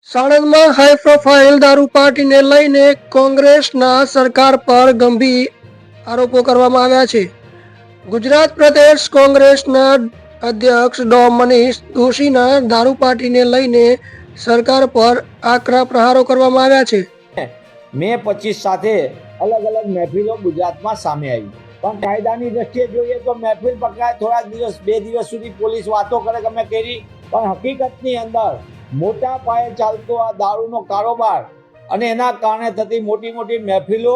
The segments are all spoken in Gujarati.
સાણંદમાં હાઈ પ્રોફાઇલ દારૂ પાર્ટીને લઈને કોંગ્રેસના સરકાર પર ગંભીર આરોપો કરવામાં આવ્યા છે. ગુજરાત પ્રદેશ કોંગ્રેસના અધ્યક્ષ ડો. મનીષ દોશીના દારૂ પાર્ટીને લઈને સરકાર પર આકરા પ્રહારો કરવામાં આવ્યા છે. મે 25 સાથે અલગ અલગ મહેફિલો ગુજરાતમાં સામે આવી, પણ કાયદાની દ્રષ્ટિએ જોઈએ તો મહેફિલ પકડાય થોડા દિવસ 2 દિવસ સુધી પોલીસ વાતો કરે કે અમે કરી, પણ હકીકતની અંદર મોટા પાયે ચાલતો આ દારૂનો કારોબાર અને એના કારણે થતી મોટી મોટી મહેફિલો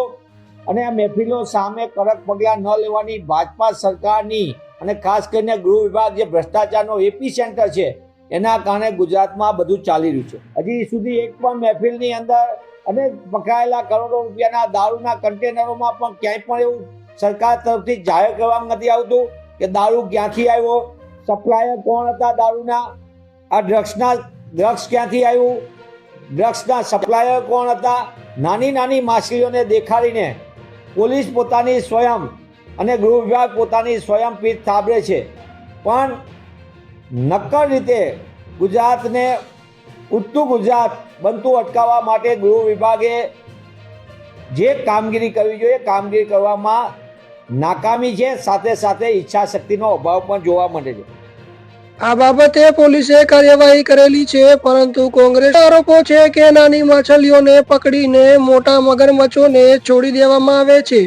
અને આ મહેફિલો સામે કડક પગલાં ન લેવાની ભાજપા સરકારની અને ખાસ કરીને ગૃહ વિભાગ જે ભ્રષ્ટાચારનો એપી સેન્ટર છે એના કારણે ગુજરાતમાં બધું ચાલી રહ્યું છે. હજી સુધી એક પણ મહેફિલની અંદર અને પકડાયેલા કરોડો રૂપિયાના દારૂના કન્ટેનરોમાં પણ ક્યાંય પણ એવું સરકાર તરફથી જાહેર કરવામાં નથી આવતું કે દારૂ ક્યાંથી આવ્યો, સપ્લાયર કોણ હતા દારૂના, આ ડ્રગ્સ ક્યાંથી આવ્યું, ડ્રગ્સના સપ્લાયર કોણ હતા. નાની નાની માછલીઓને દેખાડીને પોલીસ પોતાની સ્વયં અને ગૃહ વિભાગ પોતાની સ્વયં પીઠ થાબડે છે, પણ નક્કર રીતે ગુજરાતને ઉઠતું ગુજરાત બનતું અટકાવવા માટે ગૃહ વિભાગે જે કામગીરી કરવી જોઈએ કામગીરી કરવામાં નાકામી છે, સાથે સાથે ઈચ્છાશક્તિનો અભાવ પણ જોવા મળે છે. આ બાબતે પોલીસે કાર્યવાહી કરેલી છે, પરંતુ કોંગ્રેસ આરોપો છે કે નાની માછલીઓને પકડીને મોટા મગરમચ્છોને છોડી દેવામાં આવે છે.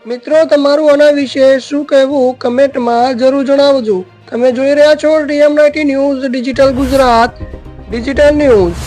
મિત્રો, તમારું આના વિશે શું કહેવું કમેન્ટમાં જરૂર જણાવજો. તમે જોઈ રહ્યા છો DM19 news digital Gujarat digital news.